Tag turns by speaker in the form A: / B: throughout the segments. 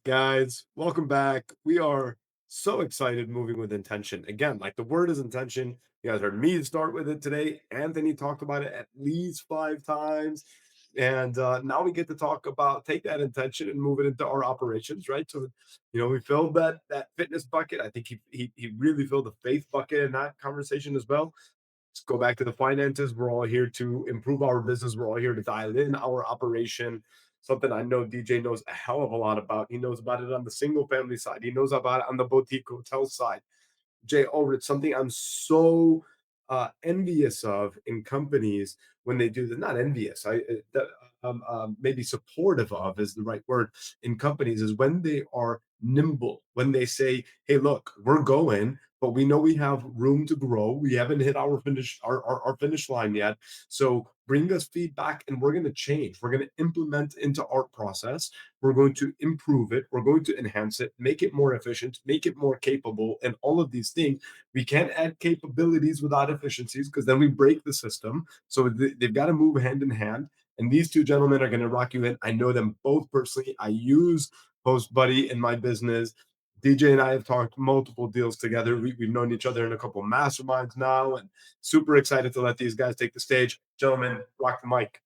A: Guys, welcome back. We are so excited moving with intention. Again, like the word is intention. You guys heard me start with it today. Anthony talked about it at least 5 times. And now we get to talk about take that intention and move it into our operations, right? So, we filled that fitness bucket. I think he really filled the faith bucket in that conversation as well. Let's go back to the finances. We're all here to improve our business. We're all here to dial in our operation. Something I know DJ knows a hell of a lot about. He knows about it on the single family side. He knows about it on the boutique hotel side. Jay Ulrich, something I'm so envious of in companies when they do that. Not envious, maybe supportive of is the right word in companies is when they are nimble, when they say, "Hey, look, we're going, but we know we have room to grow. We haven't hit our finish line yet. So bring us feedback, and we're going to change. We're going to implement into our process. We're going to improve it. We're going to enhance it, make it more efficient, make it more capable, and all of these things. We can't add capabilities without efficiencies because then we break the system. So they've got to move hand in hand. And these two gentlemen are going to rock you in. I know them both personally. I use Post Buddy in my business. DJ and I have talked multiple deals together. We've known each other in a couple of masterminds now, and super excited to let these guys take the stage. Gentlemen, rock the mic.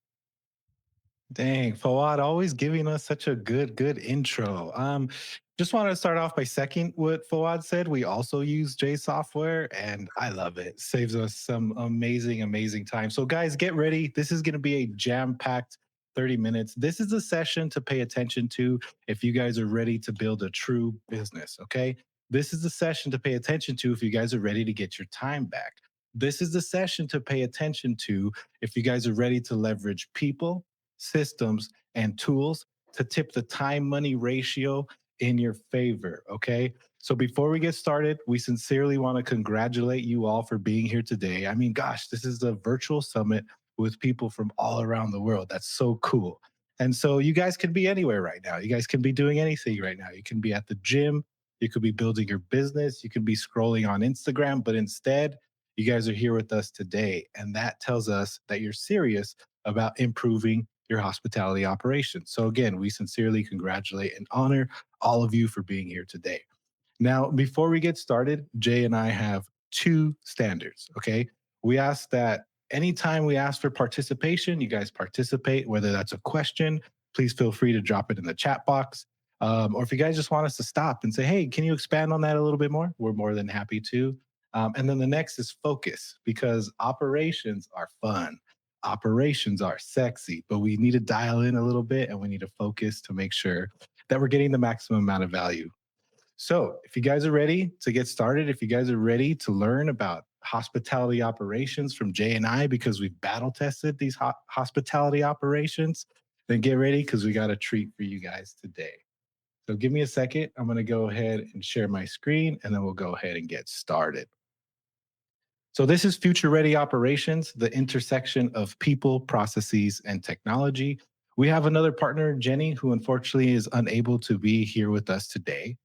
B: Dang, Fawad always giving us such a good intro. Just wanted to start off by second what Fawad said. We also use J software and I love it. Saves us some amazing time. So guys, get ready. This is going to be a jam-packed 30 minutes. This is a session to pay attention to if you guys are ready to build a true business, okay? This is the session to pay attention to if you guys are ready to get your time back. This is the session to pay attention to if you guys are ready to leverage people, systems, and tools to tip the time money ratio in your favor. Okay. So before we get started, we sincerely want to congratulate you all for being here today. I mean, gosh, this is a virtual summit with people from all around the world. That's so cool. And so you guys can be anywhere right now. You guys can be doing anything right now. You can be at the gym. You could be building your business. You could be scrolling on Instagram, but instead, you guys are here with us today. And that tells us that you're serious about improving your hospitality operations. So, again, we sincerely congratulate and honor all of you for being here today. Now, before we get started, Jay and I have two standards. Okay. We ask that anytime we ask for participation, you guys participate, whether that's a question, please feel free to drop it in the chat box. Or if you guys just want us to stop and say, hey, can you expand on that a little bit more? We're more than happy to. And then the next is focus because operations are fun. Operations are sexy, but we need to dial in a little bit and we need to focus to make sure that we're getting the maximum amount of value. So, if you guys are ready to get started, if you guys are ready to learn about hospitality operations from Jay and I, because we've battle tested these hospitality operations, then get ready because we got a treat for you guys today. So, give me a second. I'm going to go ahead and share my screen and then we'll go ahead and get started. So, this is Future Ready Operations, the intersection of people, processes, and technology. We have another partner, Jenny, who unfortunately is unable to be here with us today.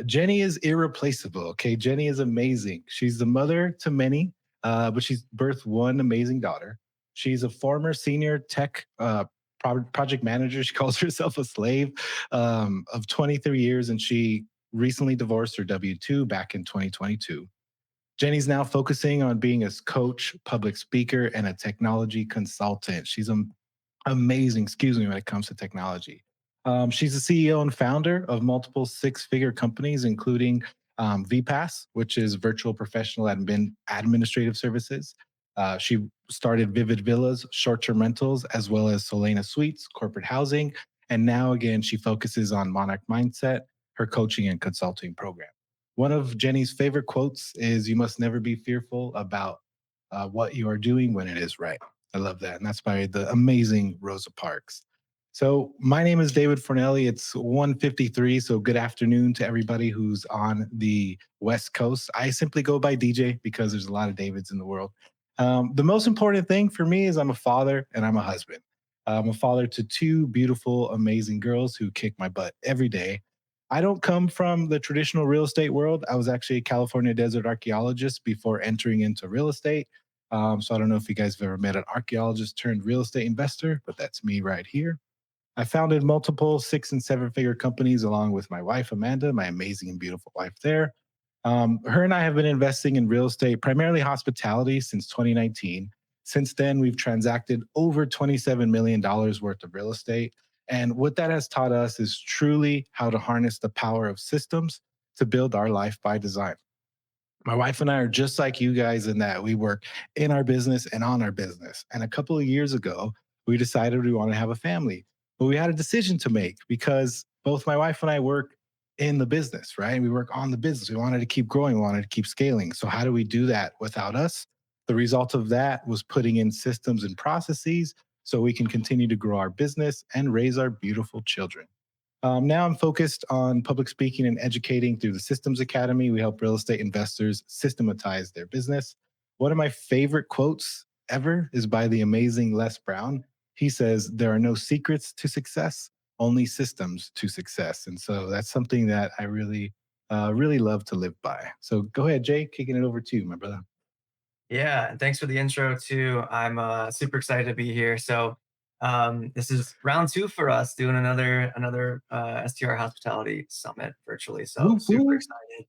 B: Jenny is irreplaceable. Okay. Jenny is amazing. She's the mother to many, but she's birthed one amazing daughter. She's a former senior tech project manager. She calls herself a slave of 23 years, and she recently divorced her W 2 back in 2022. Jenny's now focusing on being a coach, public speaker, and a technology consultant. She's amazing, excuse me, when it comes to technology. She's the CEO and founder of multiple six-figure companies, including VPAS, which is Virtual Professional Administrative Services. She started Vivid Villas, short-term rentals, as well as Solana Suites, corporate housing. And now, again, she focuses on Monarch Mindset, her coaching and consulting program. One of Jenny's favorite quotes is, "You must never be fearful about what you are doing when it is right." I love that. And that's by the amazing Rosa Parks. So my name is David Fornelli. It's 1:53. So good afternoon to everybody who's on the West Coast. I simply go by DJ because there's a lot of Davids in the world. The most important thing for me is I'm a father and I'm a husband. I'm a father to two beautiful, amazing girls who kick my butt every day. I don't come from the traditional real estate world. I was actually a California desert archaeologist before entering into real estate. So I don't know if you guys have ever met an archaeologist turned real estate investor, but that's me right here. I founded multiple six and seven figure companies along with my wife, Amanda, my amazing and beautiful wife there. Her and I have been investing in real estate, primarily hospitality, since 2019. Since then, we've transacted over $27 million worth of real estate. And what that has taught us is truly how to harness the power of systems to build our life by design. My wife and I are just like you guys in that we work in our business and on our business. And a couple of years ago, we decided we want to have a family. But we had a decision to make because both my wife and I work in the business, right? We work on the business. We wanted to keep growing, we wanted to keep scaling. So, how do we do that without us? The result of that was putting in systems and processes so we can continue to grow our business and raise our beautiful children. Now I'm focused on public speaking and educating through the Systems Academy. We help real estate investors systematize their business. One of my favorite quotes ever is by the amazing Les Brown. He says, "There are no secrets to success, only systems to success." And so that's something that I really love to live by. So go ahead, Jay, kicking it over to you, my brother.
C: Yeah, and thanks for the intro too. I'm super excited to be here. So this is round two for us doing another STR Hospitality Summit virtually. So
B: Woo
C: super
B: woo.
C: excited.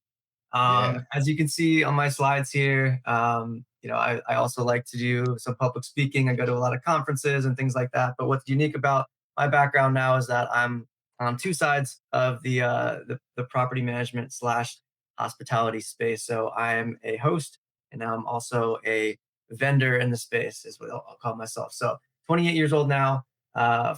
B: Yeah.
C: As you can see on my slides here, I also like to do some public speaking. I go to a lot of conferences and things like that. But what's unique about my background now is that I'm on two sides of the property management slash hospitality space. So I am a host and now I'm also a vendor in the space, is what I'll call myself. So 28 years old now,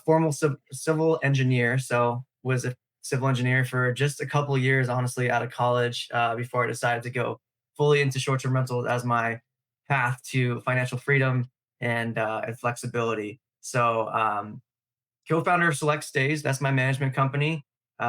C: formal civil engineer. So was a civil engineer for just a couple of years, honestly, out of college, before I decided to go fully into short-term rentals as my path to financial freedom and flexibility. So co-founder of Select Stays. That's my management company.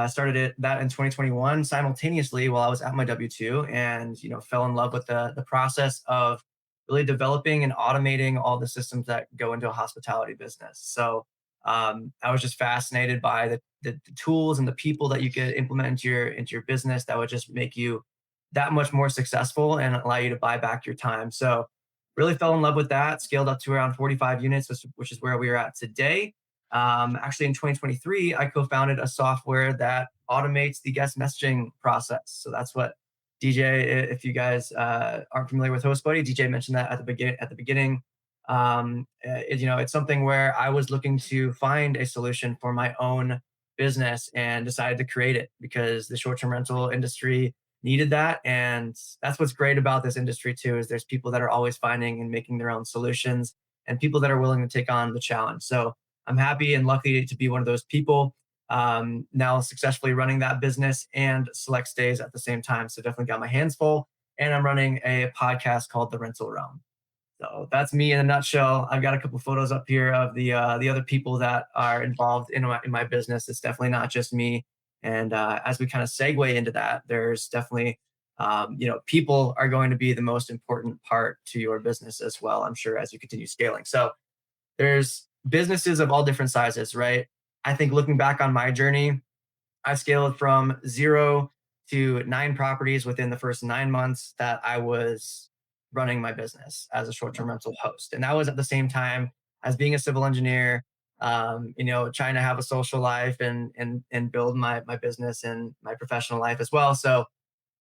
C: Started that in 2021 simultaneously while I was at my W-2, and fell in love with the process of really developing and automating all the systems that go into a hospitality business. So I was just fascinated by the tools and the people that you could implement into your business that would just make you that much more successful and allow you to buy back your time. So really fell in love with that. Scaled up to around 45 units, which is where we are at today. Actually, in 2023, I co-founded a software that automates the guest messaging process. So that's what DJ. If you guys aren't familiar with HostBuddy, DJ mentioned that at the beginning. It's something where I was looking to find a solution for my own business and decided to create it because the short-term rental industry needed that. And that's what's great about this industry too, is there's people that are always finding and making their own solutions and people that are willing to take on the challenge. So I'm happy and lucky to be one of those people, now successfully running that business and Select Stays at the same time. So definitely got my hands full. And I'm running a podcast called The Rental Realm. So that's me in a nutshell. I've got a couple photos up here of the other people that are involved in my business. It's definitely not just me. And as we kind of segue into that, there's definitely people are going to be the most important part to your business as well, I'm sure, as you continue scaling. So there's businesses of all different sizes, right? I think looking back on my journey, I scaled from 0 to 9 properties within the first 9 months that I was running my business as a short-term rental host. And that was at the same time as being a civil engineer, trying to have a social life and build my business and my professional life as well. So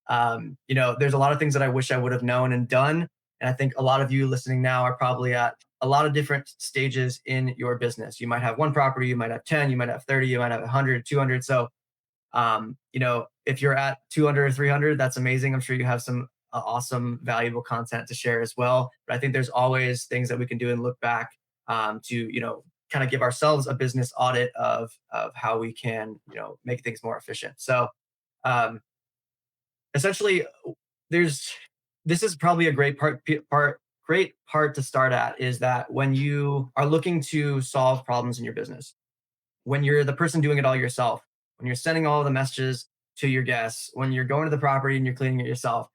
C: there's a lot of things that I wish I would have known and done. And I think a lot of you listening now are probably at a lot of different stages in your business. You might have one property, you might have 10, you might have 30, you might have 100, 200. So, if you're at 200 or 300, that's amazing. I'm sure you have some awesome, valuable content to share as well. But I think there's always things that we can do and look back to kind of give ourselves a business audit of how we can, make things more efficient. So, um, essentially there's this is probably a great part to start at, is that when you are looking to solve problems in your business, when you're the person doing it all yourself, when you're sending all the messages to your guests, when you're going to the property and you're cleaning it yourself,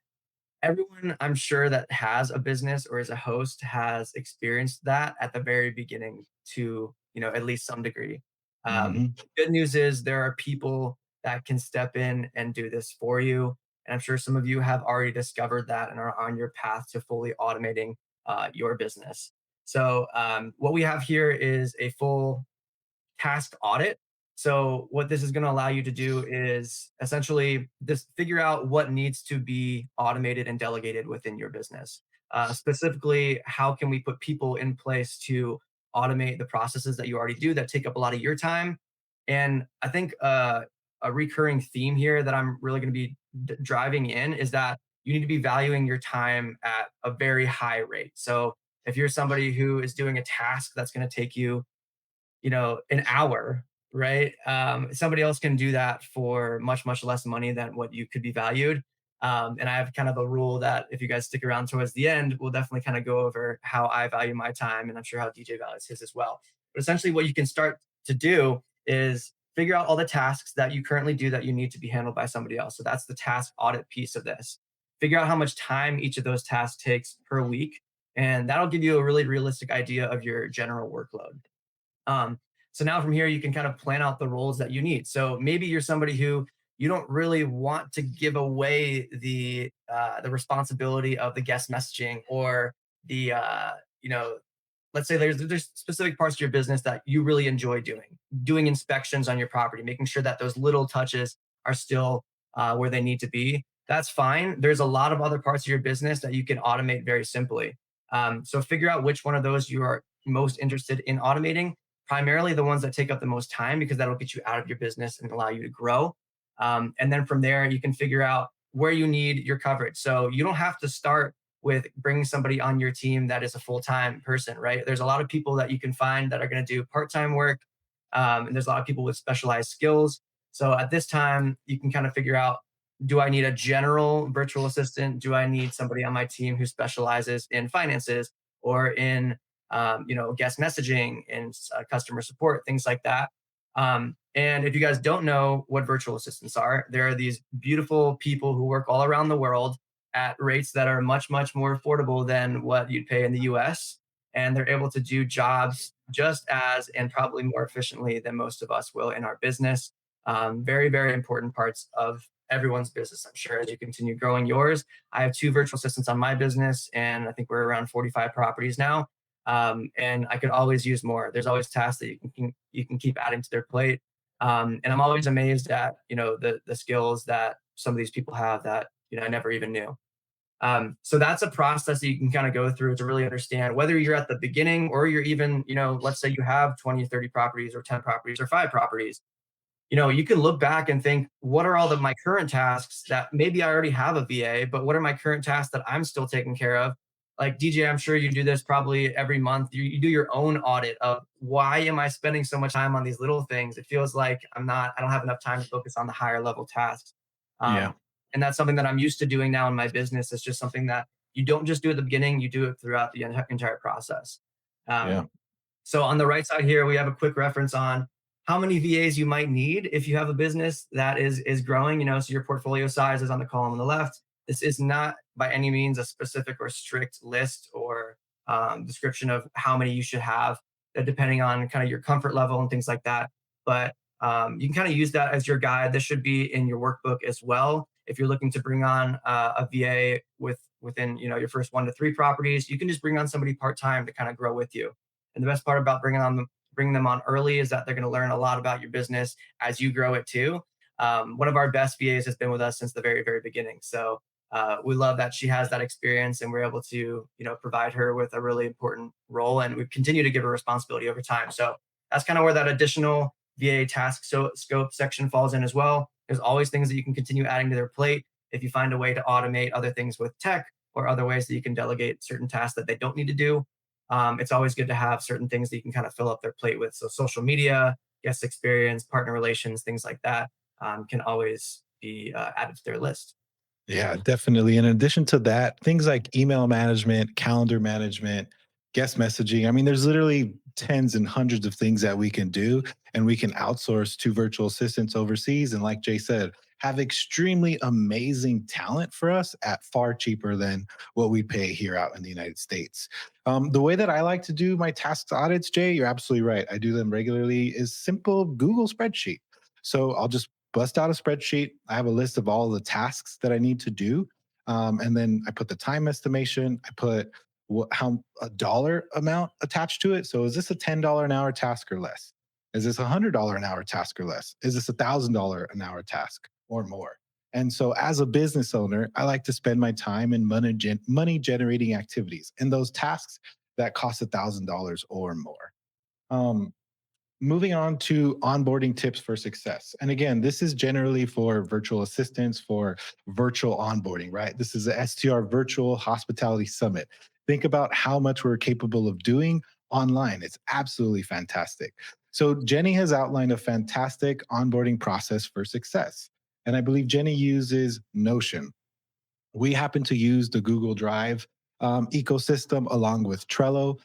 C: everyone I'm sure that has a business or is a host has experienced that at the very beginning to, at least some degree.
B: Hmm.
C: Good news is there are people that can step in and do this for you. And I'm sure some of you have already discovered that and are on your path to fully automating your business. So what we have here is a full task audit. So what this is going to allow you to do is essentially just figure out what needs to be automated and delegated within your business. Specifically, how can we put people in place to automate the processes that you already do that take up a lot of your time? And I think a recurring theme here that I'm really going to be driving in is that you need to be valuing your time at a very high rate. So if you're somebody who is doing a task that's going to take you, an hour, right? Somebody else can do that for much, much less money than what you could be valued. And I have kind of a rule that if you guys stick around towards the end, we'll definitely kind of go over how I value my time. And I'm sure how DJ values his as well. But essentially, what you can start to do is figure out all the tasks that you currently do that you need to be handled by somebody else. So that's the task audit piece of this. Figure out how much time each of those tasks takes per week. And that'll give you a really realistic idea of your general workload. So now from here, you can kind of plan out the roles that you need. So maybe you're somebody who you don't really want to give away the responsibility of the guest messaging or the let's say there's specific parts of your business that you really enjoy doing inspections on your property, making sure that those little touches are still where they need to be. That's fine. There's a lot of other parts of your business that you can automate very simply. So figure out which one of those you are most interested in automating, primarily the ones that take up the most time, because that'll get you out of your business and allow you to grow. And then from there, you can figure out where you need your coverage. So you don't have to start with bringing somebody on your team that is a full-time person, right? There's a lot of people that you can find that are going to do part-time work. And there's a lot of people with specialized skills. So at this time, you can kind of figure out, do I need a general virtual assistant? Do I need somebody on my team who specializes in finances or in guest messaging and customer support, things like that. And if you guys don't know what virtual assistants are, there are these beautiful people who work all around the world at rates that are much, much more affordable than what you'd pay in the US. And they're able to do jobs just as and probably more efficiently than most of us will in our business. Very, very important parts of everyone's business, I'm sure, as you continue growing yours. I have two virtual assistants on my business, and I think we're around 45 properties now. And I could always use more. There's always tasks that you can keep adding to their plate. And I'm always amazed at the skills that some of these people have that I never even knew. So that's a process that you can kind of go through to really understand whether you're at the beginning or you're even let's say you have 20, 30 properties or 10 properties or 5 properties. You can look back and think, what are all of my current tasks that maybe I already have a VA, but what are my current tasks that I'm still taking care of? Like DJ, I'm sure you do this probably every month. You do your own audit of why am I spending so much time on these little things? It feels like I don't have enough time to focus on the higher level tasks.
B: Yeah.
C: And that's something that I'm used to doing now in my business. It's just something that you don't just do at the beginning, you do it throughout the entire process.
B: Yeah.
C: So on the right side here, we have a quick reference on how many VAs you might need if you have a business that is growing. So your portfolio size is on the column on the left. This is not by any means a specific or strict list or description of how many you should have, depending on kind of your comfort level and things like that. But you can kind of use that as your guide. This should be in your workbook as well. If you're looking to bring on a VA within your first 1 to 3 properties, you can just bring on somebody part-time to kind of grow with you. And the best part about bringing them on early is that they're going to learn a lot about your business as you grow it too. One of our best VAs has been with us since the very, very beginning. So we love that she has that experience, and we're able to provide her with a really important role, and we continue to give her responsibility over time. So that's kind of where that additional VA task scope section falls in as well. There's always things that you can continue adding to their plate if you find a way to automate other things with tech or other ways that you can delegate certain tasks that they don't need to do. It's always good to have certain things that you can kind of fill up their plate with. So social media, guest experience, partner relations, things like that can always be added to their list.
B: Yeah, definitely. In addition to that, things like email management, calendar management, guest messaging. I mean, there's literally tens and hundreds of things that we can do, and we can outsource to virtual assistants overseas. And like Jay said, have extremely amazing talent for us at far cheaper than what we pay here out in the United States. The way that I like to do my task audits, Jay, you're absolutely right. I do them regularly, is simple Google spreadsheet. So I'll just bust out a spreadsheet. I have a list of all the tasks that I need to do. And then I put the time estimation. I put how a dollar amount attached to it. So is this a $10 an hour task or less? Is this $100 an hour task or less? Is this $1,000 an hour task or more? And so, as a business owner, I like to spend my time in money generating activities and those tasks that cost $1,000 or more. Um, Moving on to onboarding tips for success. And again, this is generally for virtual assistants, for virtual onboarding, right? This is the STR Virtual Hospitality Summit. Think about how much we're capable of doing online. It's absolutely fantastic. So, Jenny has outlined a fantastic onboarding process for success. And I believe Jenny uses Notion. We happen to use the Google Drive ecosystem along with Trello.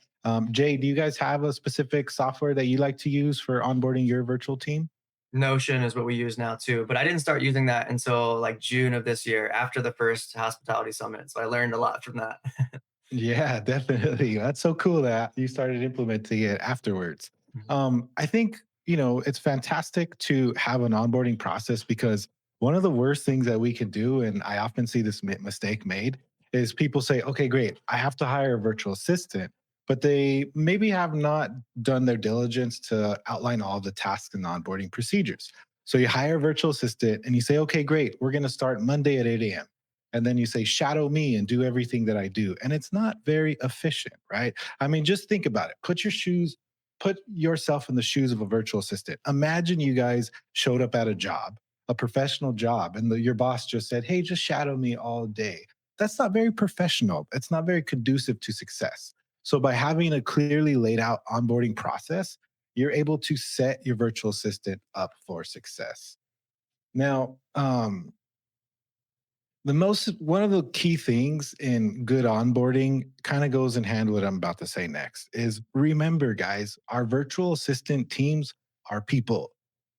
B: Jay, do you guys have a specific software that you like to use for onboarding your virtual team?
C: Notion is what we use now too, but I didn't start using that until like June of this year after the first hospitality summit. So I learned a lot from that.
B: Yeah, definitely. That's so cool that you started implementing it afterwards. I think, it's fantastic to have an onboarding process because one of the worst things that we can do, and I often see this mistake made, is people say, okay, great, I have to hire a virtual assistant, but they maybe have not done their diligence to outline all the tasks and onboarding procedures. So you hire a virtual assistant and you say, okay, great, we're going to start Monday at 8 a.m. And then you say, shadow me and do everything that I do. And it's not very efficient, right? I mean, just think about it. Put yourself in the shoes of a virtual assistant. Imagine you guys showed up at a job, a professional job, and your boss just said, hey, just shadow me all day. That's not very professional. It's not very conducive to success. So, by having a clearly laid out onboarding process, you're able to set your virtual assistant up for success. Now, the most one of the key things in good onboarding kind of goes in hand with what I'm about to say next is remember, guys, our virtual assistant teams are people.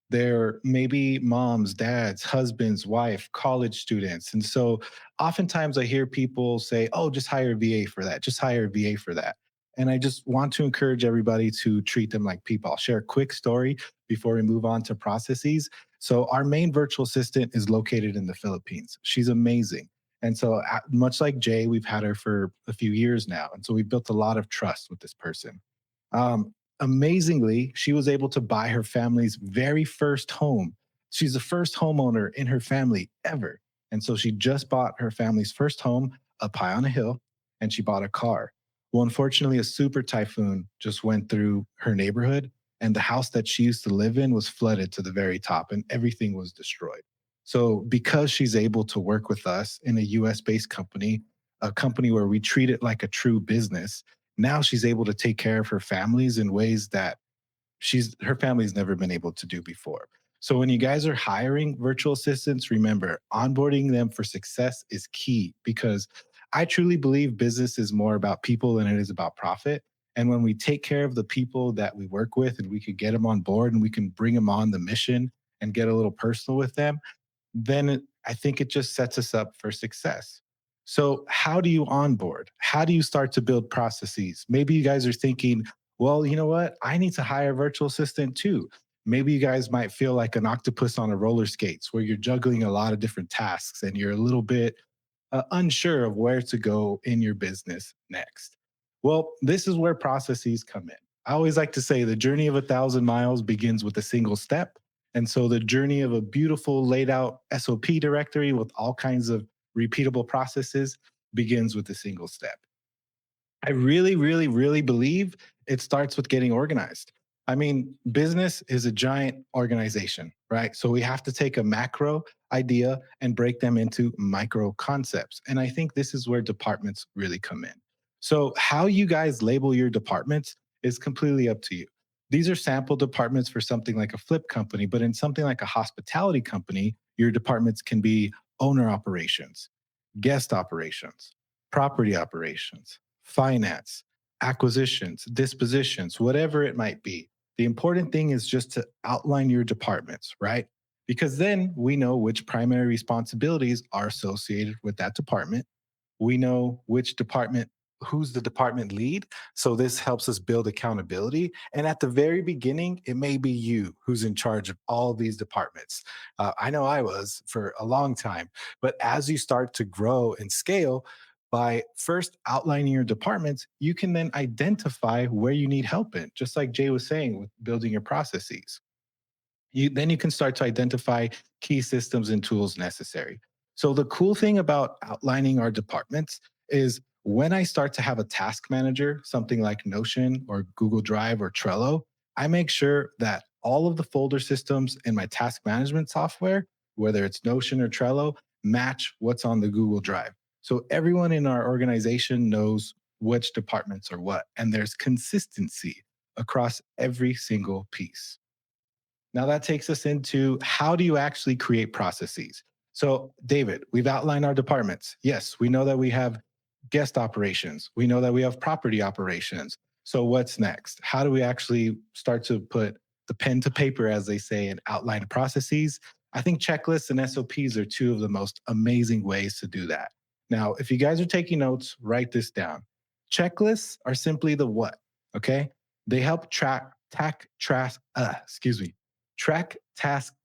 B: They're maybe moms, dads, husbands, wife, college students. And so oftentimes I hear people say, oh, just hire a VA for that, just hire a VA for that. And I just want to encourage everybody to treat them like people. I'll share a quick story before we move on to processes. So, our main virtual assistant is located in the Philippines. She's amazing. And so, much like Jay, we've had her for a few years now. And so, we've built a lot of trust with this person. Um, Amazingly, she was able to buy her family's very first home. She's the first homeowner in her family ever. And so she just bought her family's first home up high on a hill and she bought a car. Well, unfortunately, a super typhoon just went through her neighborhood and the house that she used to live in was flooded to the very top and everything was destroyed. So, because she's able to work with us in a US based company, a company where we treat it like a true business, now she's able to take care of her families in ways that her family's never been able to do before. So when you guys are hiring virtual assistants, remember onboarding them for success is key because I truly believe business is more about people than it is about profit. And when we take care of the people that we work with and we could get them on board and we can bring them on the mission and get a little personal with them, then I think it just sets us up for success. So, how do you onboard? How do you start to build processes? Maybe you guys are thinking, well, you know what? I need to hire a virtual assistant too. Maybe you guys might feel like an octopus on a roller skates where you're juggling a lot of different tasks and you're a little bit unsure of where to go in your business next. Well, this is where processes come in. I always like to say the journey of 1,000 miles begins with a single step. And so the journey of a beautiful laid out SOP directory with all kinds of repeatable processes begins with a single step. I really, really, really believe it starts with getting organized. I mean, business is a giant organization, right? So we have to take a macro idea and break them into micro concepts. And I think this is where departments really come in. So, how you guys label your departments is completely up to you. These are sample departments for something like a flip company, but in something like a hospitality company, your departments can be owner operations, guest operations, property operations, finance, acquisitions, dispositions, whatever it might be. The important thing is just to outline your departments, right? Because then we know which primary responsibilities are associated with that department. We know which department, who's the department lead. So this helps us build accountability. And at the very beginning, it may be you who's in charge of all of these departments. I know I was for a long time, but as you start to grow and scale, by first outlining your departments, you can then identify where you need help in, just like Jay was saying with building your processes. Then you can start to identify key systems and tools necessary. So the cool thing about outlining our departments is when I start to have a task manager, something like Notion or Google Drive or Trello, I make sure that all of the folder systems in my task management software, whether it's Notion or Trello, match what's on the Google Drive. So everyone in our organization knows which departments are what, and there's consistency across every single piece. Now that takes us into how do you actually create processes? So, David, we've outlined our departments. Yes, we know that we have guest operations. We know that we have property operations. So, what's next? How do we actually start to put the pen to paper, as they say, and outline processes? I think checklists and SOPs are two of the most amazing ways to do that. Now, if you guys are taking notes, write this down. Checklists are simply the what, okay? They help track task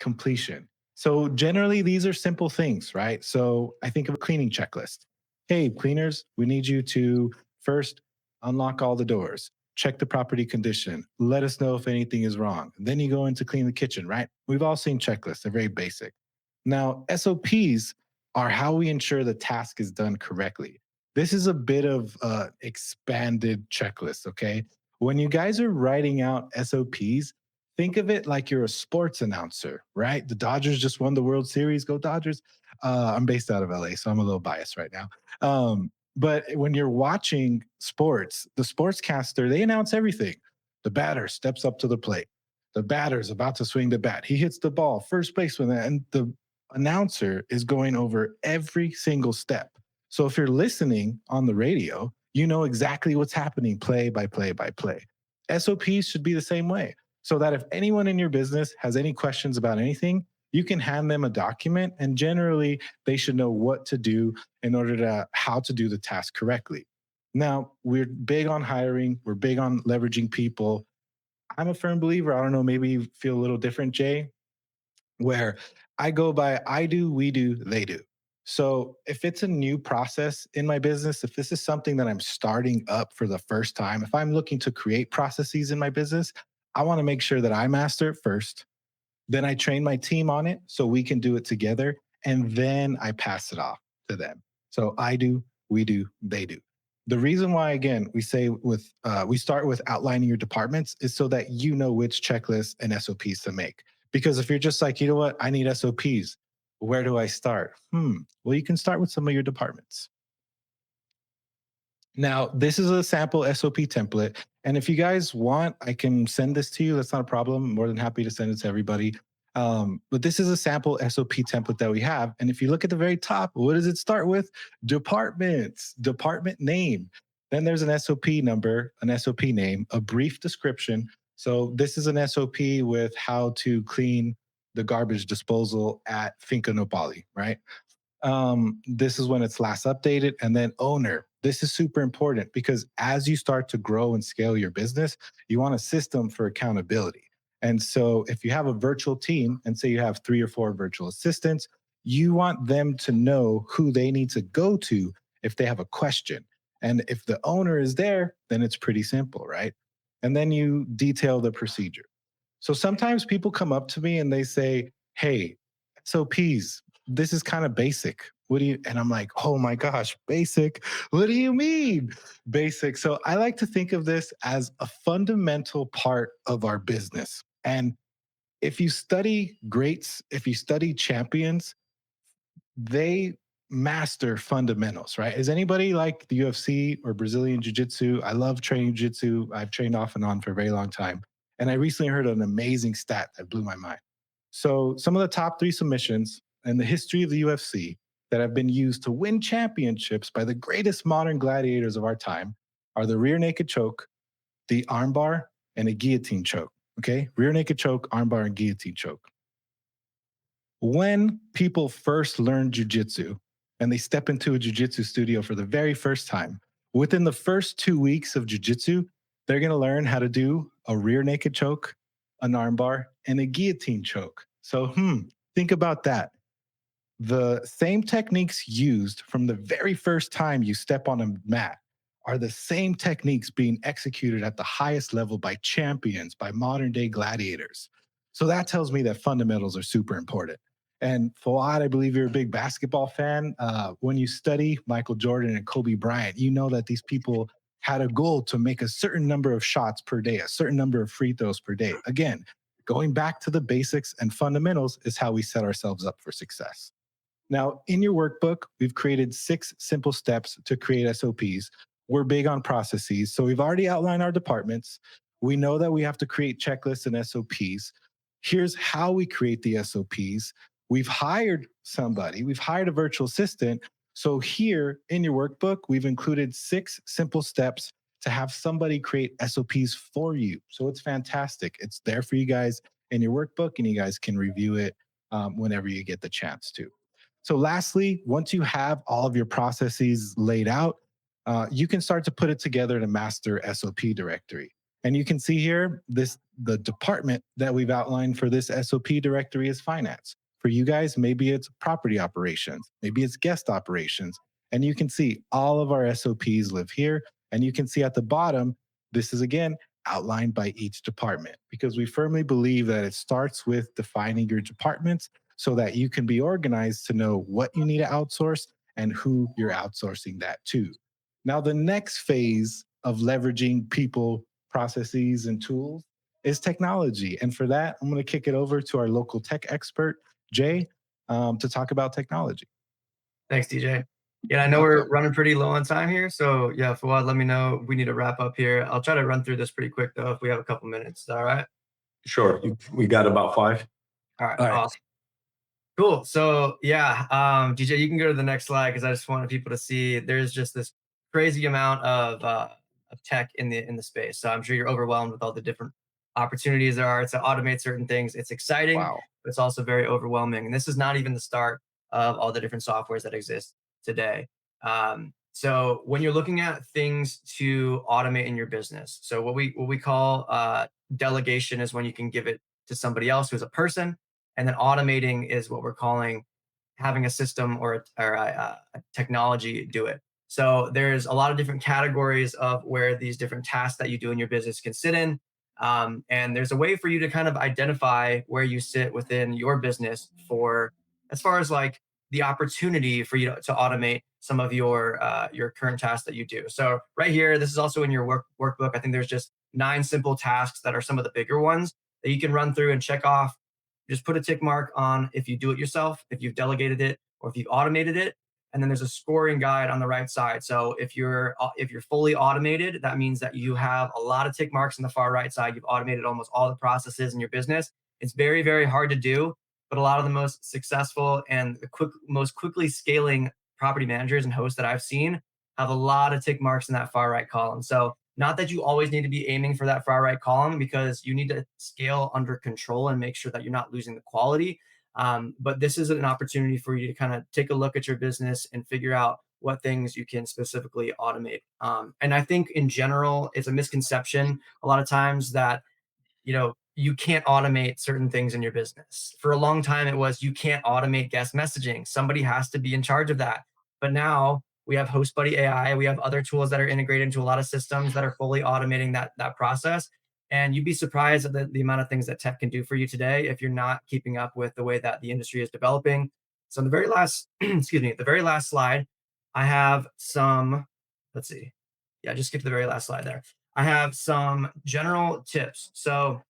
B: completion. So generally, these are simple things, right? So I think of a cleaning checklist. Hey, cleaners, we need you to first unlock all the doors, check the property condition, let us know if anything is wrong. Then you go in to clean the kitchen, right? We've all seen checklists, they're very basic. Now, SOPs are how we ensure the task is done correctly. This is a bit of expanded checklist, okay? When you guys are writing out SOPs, think of it like you're a sports announcer, right? The Dodgers just won the World Series. Go Dodgers. I'm based out of LA, so I'm a little biased right now. But when you're watching sports, the sportscaster, they announce everything. The batter steps up to the plate. The batter's about to swing the bat. He hits the ball, first baseman, and the announcer is going over every single step. So if you're listening on the radio, you know exactly what's happening play by play by play. SOPs should be the same way, so that if anyone in your business has any questions about anything, you can hand them a document and generally they should know what to do in order to how to do the task correctly. Now, we're big on hiring, we're big on leveraging people. I'm a firm believer, I don't know, maybe you feel a little different, Jay, where I go by I do, we do, they do. So if it's a new process in my business, if this is something that I'm starting up for the first time, if I'm looking to create processes in my business, I want to make sure that I master it first. Then I train my team on it so we can do it together. And then I pass it off to them. So I do, we do, they do. The reason why, again, we start with outlining your departments is so that you know which checklists and SOPs to make. Because if you're just like, you know what, I need SOPs, where do I start? Well, you can start with some of your departments. Now, this is a sample SOP template. And if you guys want, I can send this to you. That's not a problem. I'm more than happy to send it to everybody. But this is a sample SOP template that we have. And if you look at the very top, what does it start with? Departments, department name. Then there's an SOP number, an SOP name, a brief description. So this is an SOP with how to clean the garbage disposal at Finca Nopali, right? This is when it's last updated. And then owner. This is super important because as you start to grow and scale your business, you want a system for accountability. And so if you have a virtual team and say you have 3 or 4 virtual assistants, you want them to know who they need to go to if they have a question. And if the owner is there, then it's pretty simple, right? And then you detail the procedure. So sometimes people come up to me and they say, hey, SOPs, this is kind of basic. What do you, and I'm like, oh my gosh, basic. What do you mean basic? So I like to think of this as a fundamental part of our business. And if you study greats, if you study champions, they master fundamentals, right? Is anybody like the UFC or Brazilian Jiu Jitsu? I love training Jiu Jitsu. I've trained off and on for a very long time. And I recently heard an amazing stat that blew my mind. So, some of the top 3 submissions in the history of the UFC that have been used to win championships by the greatest modern gladiators of our time are the rear naked choke, the armbar, and a guillotine choke. Okay, rear naked choke, armbar, and guillotine choke. When people first learn jujitsu and they step into a jujitsu studio for the very first time, within the first 2 weeks of jujitsu, they're going to learn how to do a rear naked choke, an armbar, and a guillotine choke. So, think about that. The same techniques used from the very first time you step on a mat are the same techniques being executed at the highest level by champions, by modern day gladiators. So that tells me that fundamentals are super important. And Fawad, I believe you're a big basketball fan. When you study Michael Jordan and Kobe Bryant, you know that these people had a goal to make a certain number of shots per day, a certain number of free throws per day. Again, going back to the basics and fundamentals is how we set ourselves up for success. Now, in your workbook, we've created 6 simple steps to create SOPs. We're big on processes. So we've already outlined our departments. We know that we have to create checklists and SOPs. Here's how we create the SOPs. We've hired somebody, we've hired a virtual assistant. So here in your workbook, we've included 6 simple steps to have somebody create SOPs for you. So it's fantastic. It's there for you guys in your workbook, and you guys can review it whenever you get the chance to. So, lastly, once you have all of your processes laid out, you can start to put it together in a master SOP directory. And you can see here the department that we've outlined for this SOP directory is finance. For you guys, maybe it's property operations, maybe it's guest operations. And you can see all of our SOPs live here. And you can see at the bottom, this is again outlined by each department, because we firmly believe that it starts with defining your departments so that you can be organized to know what you need to outsource and who you're outsourcing that to. Now, the next phase of leveraging people, processes, and tools is technology. And for that, I'm going to kick it over to our local tech expert, Jay, to talk about technology.
C: Thanks, DJ. Yeah, I know we're running pretty low on time here. So yeah, Fawad, let me know if we need to wrap up here. I'll try to run through this pretty quick though, if we have a couple minutes. Is that all right?
A: Sure. We got about 5.
C: All right,
B: All right.
C: awesome. Cool. So yeah, DJ, you can go to the next slide because I just wanted people to see there's just this crazy amount of tech in the space. So I'm sure you're overwhelmed with all the different opportunities there are to automate certain things. It's exciting,
B: Wow.
C: but it's also very overwhelming. And this is not even the start of all the different softwares that exist today. So when you're looking at things to automate in your business, so what we call delegation is when you can give it to somebody else who's a person, and then automating is what we're calling having a system or a technology do it. So there's a lot of different categories of where these different tasks that you do in your business can sit in. And there's a way for you to kind of identify where you sit within your business for as far as like the opportunity for you to automate some of your current tasks that you do. So right here, this is also in your workbook. I think there's just 9 simple tasks that are some of the bigger ones that you can run through and check off. Just put a tick mark on if you do it yourself, if you've delegated it, or if you've automated it. And then there's a scoring guide on the right side. So if you're fully automated, that means that you have a lot of tick marks on the far right side. You've automated almost all the processes in your business. It's very, very hard to do, but a lot of the most successful and most quickly scaling property managers and hosts that I've seen have a lot of tick marks in that far right column. So not that you always need to be aiming for that far right column, because you need to scale under control and make sure that you're not losing the quality. But this is an opportunity for you to kind of take a look at your business and figure out what things you can specifically automate. And I think in general, it's a misconception a lot of times that you can't automate certain things in your business. For a long time, it was you can't automate guest messaging. Somebody has to be in charge of that. But now we have HostBuddy AI. We have other tools that are integrated into a lot of systems that are fully automating that process. And you'd be surprised at the amount of things that tech can do for you today if you're not keeping up with the way that the industry is developing. So in the very last, excuse me, the very last slide, I have some, let's see. Yeah, just skip to the very last slide there. I have some general tips. So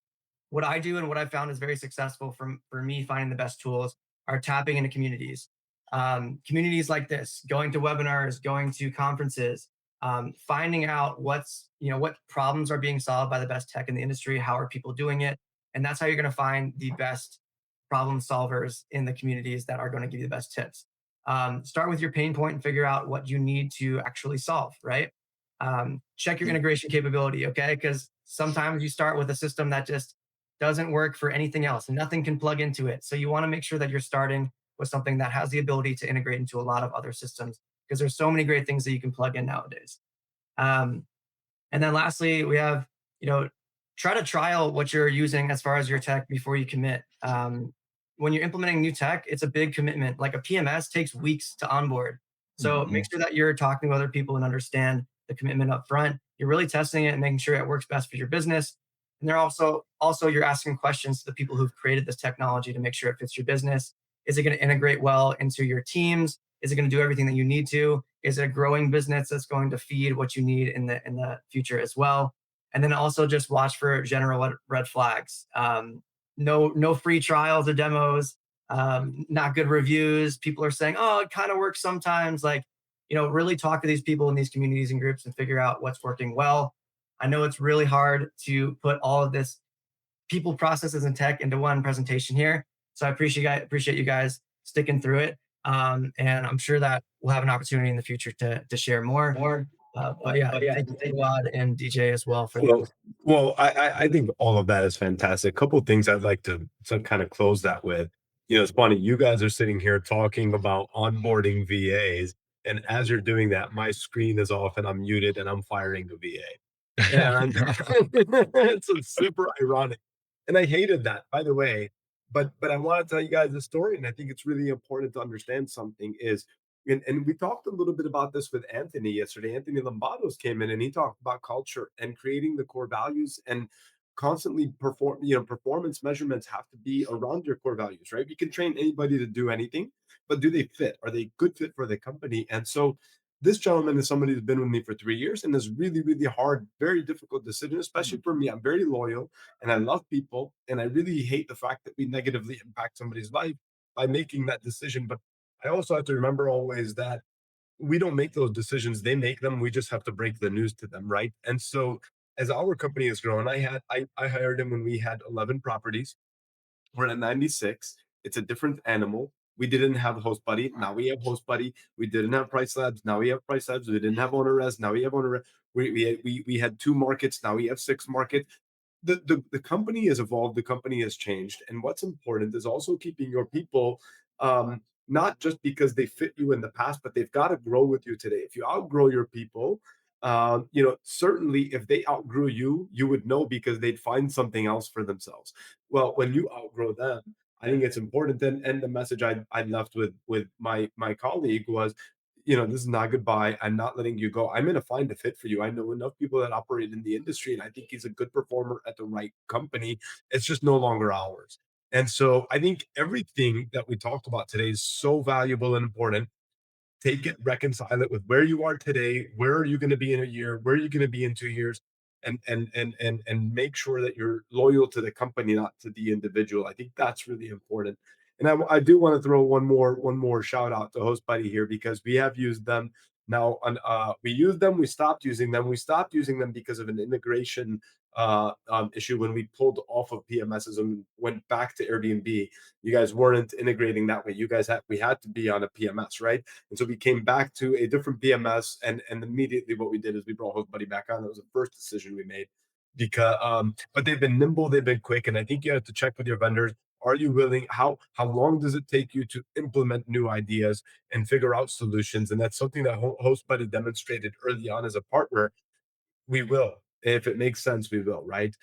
C: what I do and what I found is very successful for me finding the best tools are tapping into communities. Communities like this, going to webinars, going to conferences, finding out what problems are being solved by the best tech in the industry, how are people doing it, and that's how you're going to find the best problem solvers in the communities that are going to give you the best tips. Start with your pain point and figure out what you need to actually solve, right? Check your integration capability, okay? Because sometimes you start with a system that just doesn't work for anything else. Nothing can plug into it. So you want to make sure that you're starting with something that has the ability to integrate into a lot of other systems, because there's so many great things that you can plug in nowadays. And then lastly, we have, try to trial what you're using as far as your tech before you commit. when you're implementing new tech, it's a big commitment. Like a PMS takes weeks to onboard. So make sure that you're talking to other people and understand the commitment up front. You're really testing it and making sure it works best for your business. And they're also you're asking questions to the people who've created this technology to make sure it fits your business. Is it going to integrate well into your teams? Is it going to do everything that you need to? Is it a growing business that's going to feed what you need in the future as well? And then also just watch for general red flags. No free trials or demos. Not good reviews. People are saying, "Oh, it kind of works sometimes." Like, really talk to these people in these communities and groups and figure out what's working well. I know it's really hard to put all of this people, processes, and tech into one presentation here. So I appreciate you guys sticking through it. And I'm sure that we'll have an opportunity in the future to share more. But yeah, thank you, Fuad and DJ as well for
A: Well, I think all of that is fantastic. A couple of things I'd like to kind of close that with. It's funny, you guys are sitting here talking about onboarding VAs, and as you're doing that, my screen is off and I'm muted and I'm firing a VA. And it's super ironic. And I hated that, by the way. But I want to tell you guys the story, and I think it's really important to understand something is, and we talked a little bit about this with Anthony yesterday. Anthony Lombardos came in and he talked about culture and creating the core values and constantly performance measurements have to be around your core values, right? You can train anybody to do anything, but do they fit? Are they a good fit for the company? And so this gentleman is somebody who's been with me for 3 years and is really, really hard, very difficult decision, especially for me. I'm very loyal and I love people. And I really hate the fact that we negatively impact somebody's life by making that decision. But I also have to remember always that we don't make those decisions, they make them. We just have to break the news to them, right? And so as our company has grown, I hired him when we had 11 properties. We're at 96. It's a different animal. We didn't have Host Buddy. Now we have Host Buddy. We didn't have Price Labs. Now we have Price Labs. We didn't have Owner Res. Now we have Owner Res. We had 2 markets. Now we have 6 markets. The company has evolved. The company has changed. And what's important is also keeping your people, not just because they fit you in the past, but they've got to grow with you today. If you outgrow your people, certainly if they outgrew you, you would know because they'd find something else for themselves. Well, when you outgrow them, I think it's important. And the message I left with my colleague was, this is not goodbye. I'm not letting you go. I'm going to find a fit for you. I know enough people that operate in the industry, and I think he's a good performer at the right company. It's just no longer ours. And so I think everything that we talked about today is so valuable and important. Take it, reconcile it with where you are today. Where are you going to be in a year? Where are you going to be in 2 years? And make sure that you're loyal to the company, not to the individual. I think that's really important. And I do want to throw one more shout out to Host Buddy here because we have used them now. We used them. We stopped using them. We stopped using them because of an integration issue when we pulled off of PMSs and went back to Airbnb. You guys weren't integrating that way. We had to be on a PMS, right? And so we came back to a different PMS, and immediately what we did is we brought Host Buddy back on. That was the first decision we made because but they've been nimble, they've been quick, and I think you have to check with your vendors. Are you willing? How long does it take you to implement new ideas and figure out solutions? And that's something that Host Buddy demonstrated early on as a partner. We will. If it makes sense, we will, right?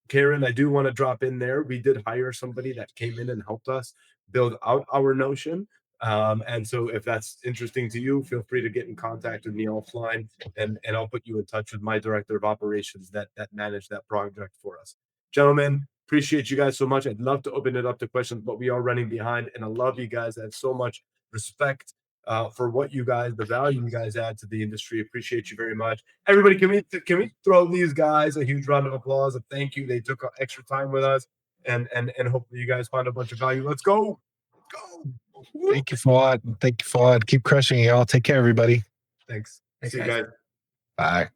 A: Karen, I do want to drop in there. We did hire somebody that came in and helped us build out our Notion. And so if that's interesting to you, feel free to get in contact with me offline and I'll put you in touch with my director of operations that manage that project for us. Gentlemen, appreciate you guys so much. I'd love to open it up to questions, but we are running behind and I love you guys. I have so much respect for the value you guys add to the industry. Appreciate you very much. Everybody, can we throw these guys a huge round of applause? A thank you. They took extra time with us, and hopefully you guys found a bunch of value. Let's go. Go.
B: Thank you, Fuad. Thank you, Fuad. Keep crushing it, y'all. Take care, everybody.
A: Thanks.
C: Thanks,
A: See you
C: guys.
A: guys.
B: Bye.